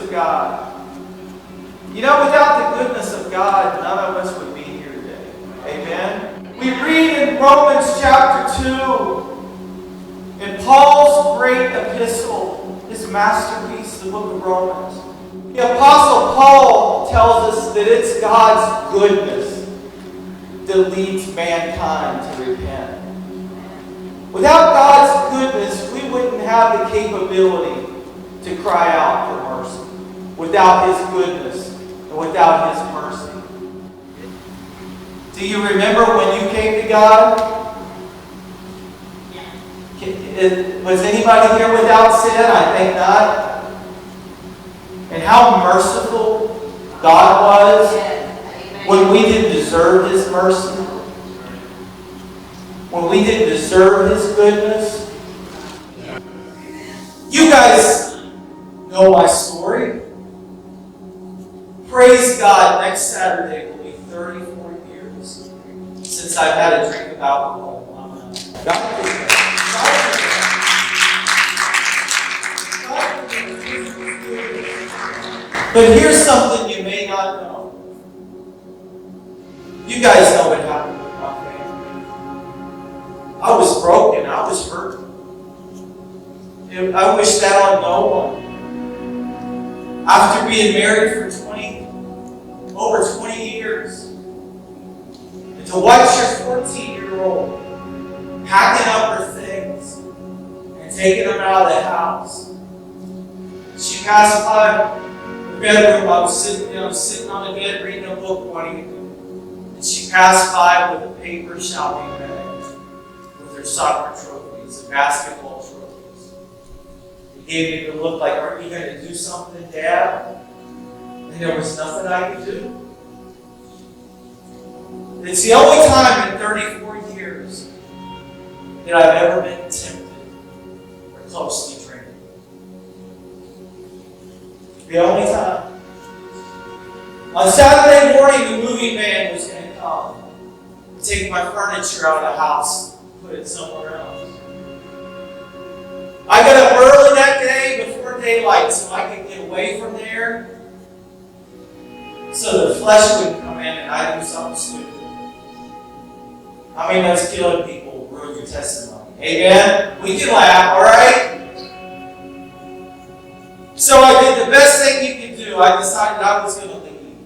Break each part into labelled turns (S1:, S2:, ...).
S1: of God. You know, without the goodness of God, none of us would be here today. Amen? We read in Romans chapter 2, in Paul's great epistle, his masterpiece, the book of Romans. The Apostle Paul tells us that it's God's goodness that leads mankind to repent. Without God's goodness, we wouldn't have the capability to cry out for mercy. Without His goodness and without His mercy. Do you remember when you came to God? Was anybody here without sin? I think not. And how merciful God was when we didn't deserve His mercy. When we didn't deserve His goodness. You guys know my story. Praise God, next Saturday will be 34 years since I've had a drink of alcohol. But here's something you may not know. You guys know what happened with my family. I was broken. I was hurt. I wish that on no one. After being married for over 20 years, and to watch your 14-year-old packing up her things and taking them out of the house. She passed by the bedroom. I was sitting on the bed reading a book one evening, and she passed by with a paper shopping bag with her soccer trophies and basketball trophies. It gave me the look like, "Aren't you going to do something, Dad?" And there was nothing I could do. It's the only time in 34 years that I've ever been tempted or closely trained. The only time. On Saturday morning, the moving van was going to come and take my furniture out of the house and put it somewhere else. I got up early that day before daylight so I could get away from there, so the flesh wouldn't come in and I do something stupid. I mean, that's killing people, ruin your testimony. Amen? We can laugh, alright? So I did the best thing you could do. I decided I was going to leave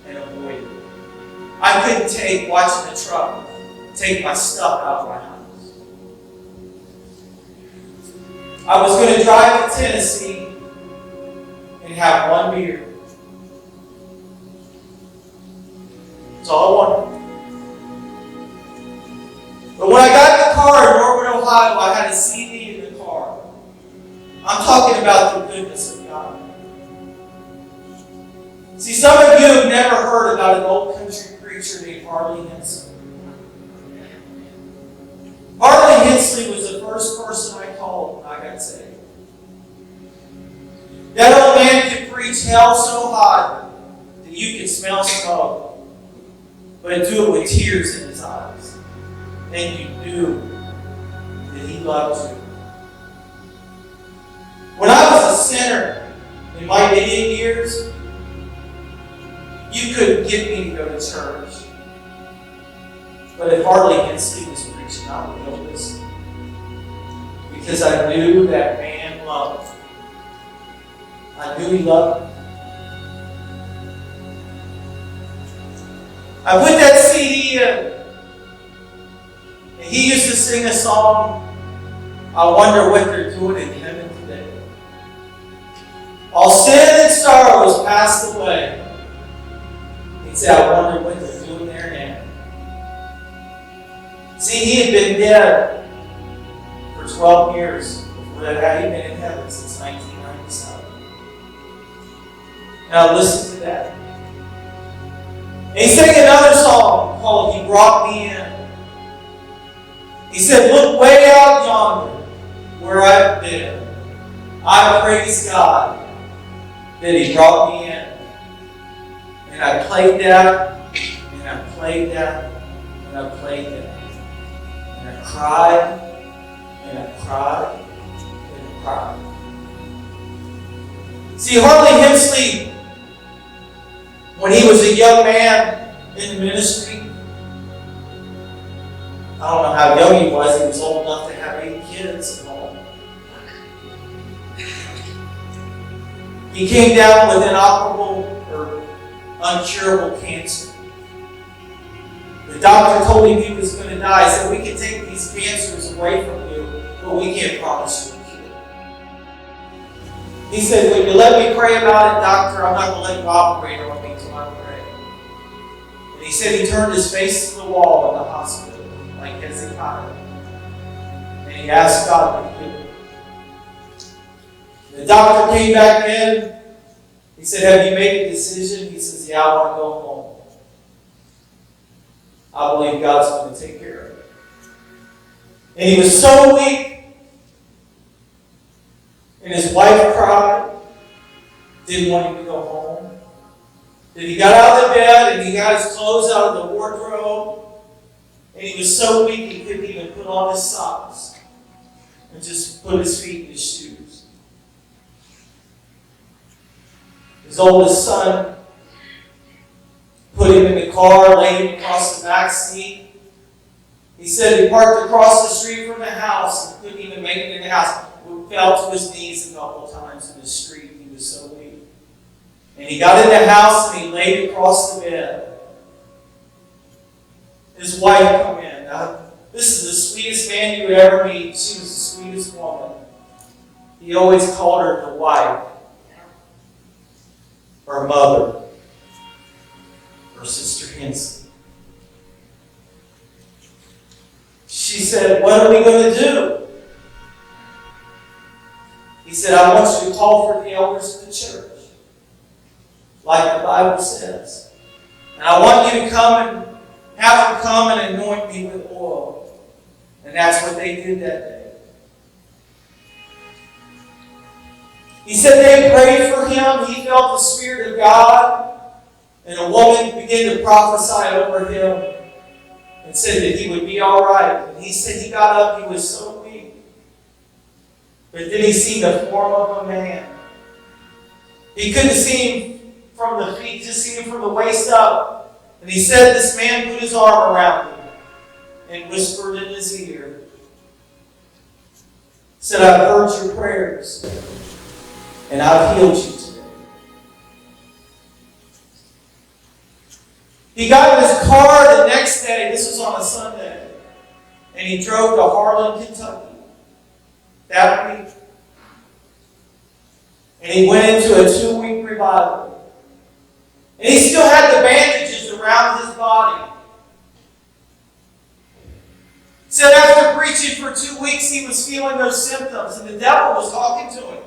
S1: and avoid it. I couldn't take watching the truck take my stuff out of my house. I was going to drive to Tennessee and have one beer. That's all I wanted. But when I got in the car in Norwood, Ohio, I had a CD in the car. I'm talking about the goodness of God. See, some of you have never heard about an old country preacher named Harley Hensley. Harley Hensley was the first person I called when I got saved. That old man could preach hell so hot that you could smell smoke, but do it with tears in his eyes. And you knew that he loved you. When I was a sinner in my Indian years, you couldn't get me to go to church. But if Harley Hensley was preaching, I would go listen. Because I knew that man loved me. I knew he loved me. I put that CD in. And he used to sing a song, "I wonder what they're doing in heaven today. All sin and sorrow has passed away." He'd say, "I wonder what they're doing there now." See, he had been dead for 12 years before that. Had he been in heaven since 1997. Now listen to that. And he sang another song called "He Brought Me In." He said, "Look way out yonder where I've been. I praise God that He brought me in." And I played that, and I played that, and I played that. And I cried, and I cried, and I cried. See, Harley Hensley, when he was a young man in the ministry, I don't know how young he was. He was old enough to have 8 kids at home. He came down with inoperable or uncurable cancer. The doctor told him he was going to die. He said, we can take these cancers away from you, but we can't promise you a cure. He said, will you let me pray about it, doctor? I'm not going to let you operate on me until I pray. And he said he turned his face to the wall in the hospital, like Hezekiah. And he asked God to heal him. The doctor came back in. He said, have you made a decision? He says, yeah, I want to go home. I believe God's going to take care of it. And he was so weak. And his wife cried. Didn't want him to go home. Then he got out of the bed and he got his clothes out of the wardrobe. And he was so weak he couldn't even put on his socks. And just put his feet in his shoes. His oldest son put him in the car, laid him across the back seat. He said he parked across the street from the house and couldn't even make it in the house. He fell to his knees a couple times in the street. He was so weak. And he got in the house and he laid across the bed. His wife come in. Now, this is the sweetest man you would ever meet. She was the sweetest woman. He always called her the wife, or mother, or Sister Henson. She said, what are we going to do? He said, I want you to call for the elders of the church, like the Bible says. And I want you to come and have them come and anoint me with oil. And that's what they did that day. He said they prayed for him. He felt the Spirit of God. And a woman began to prophesy over him and said that he would be all right. And he said he got up. He was so weak. But then he seen the form of a man. He couldn't see him from the feet, just see him from the waist up. And he said this man put his arm around him and whispered in his ear. Said, I've heard your prayers and I've healed you today. He got in his car the next day, this was on a Sunday, and he drove to Harlan, Kentucky that week. And he went into a 2-week revival. And he still had the bandages around his body. He said after preaching for 2 weeks, he was feeling those symptoms, and the devil was talking to him.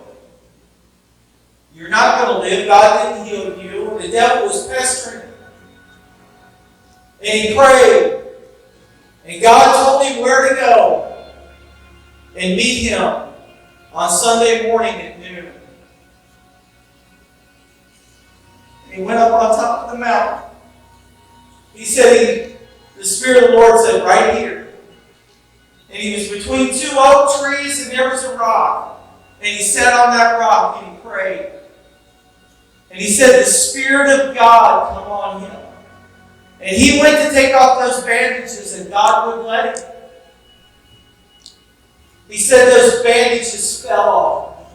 S1: You're not going to live. God didn't heal you. And the devil was pestering him. And he prayed. And God told him where to go and meet him on Sunday morning at noon. And he went up on top of the mountain. He said, the Spirit of the Lord said, right here. And he was between 2 oak trees and there was a rock. And he sat on that rock and he prayed. And he said, the Spirit of God come on him. And he went to take off those bandages and God wouldn't let him. He said those bandages fell off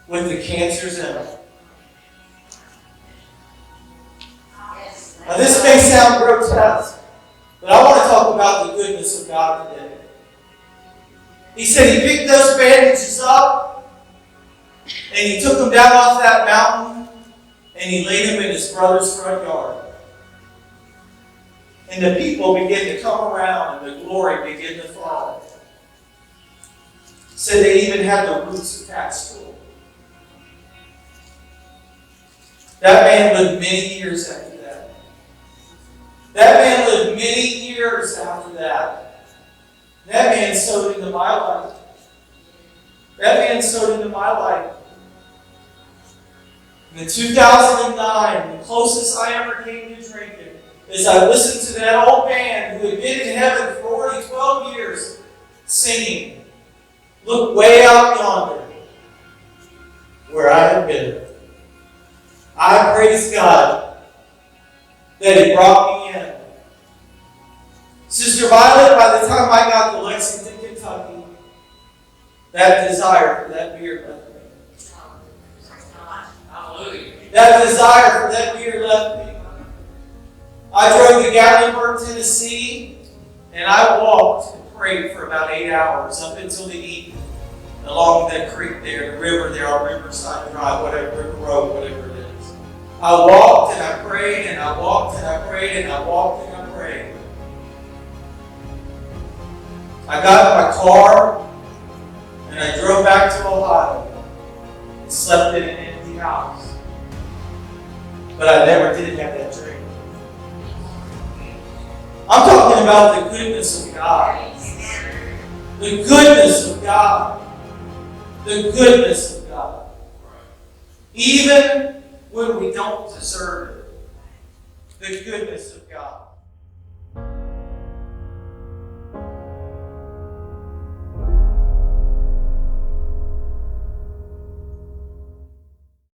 S1: with the cancers in them. Now this may sound grotesque, but I want to talk about the goodness of God today. He said he picked those bandages up and he took them down off that mountain and he laid them in his brother's front yard. And the people began to come around and the glory began to fall. Said they even had the roots attached to them. That man lived many years after that. That man lived many years after that. That man sowed into my life. That man sowed into my life. In 2009, the closest I ever came to drinking is I listened to that old man who had been in heaven for already 12 years singing, "Look way out yonder, where I have been. I praise God that He brought me in. Sister Violet, by the time I got to Lexington, Kentucky, that desire for that beer left me.
S2: Hallelujah.
S1: That desire for that beer left me. I drove to Gatlinburg, Tennessee, and I walked and prayed for about 8 hours up until the evening along that creek there, the river there on Riverside Drive, whatever, River Road, whatever it is. I walked and I prayed and I walked and I prayed and I walked and I prayed. I got in my car and I drove back to Ohio and slept in an empty house. But I never did have that dream. I'm talking about the goodness of God. The goodness of God. The goodness of God. Even when we don't deserve it. The goodness of God.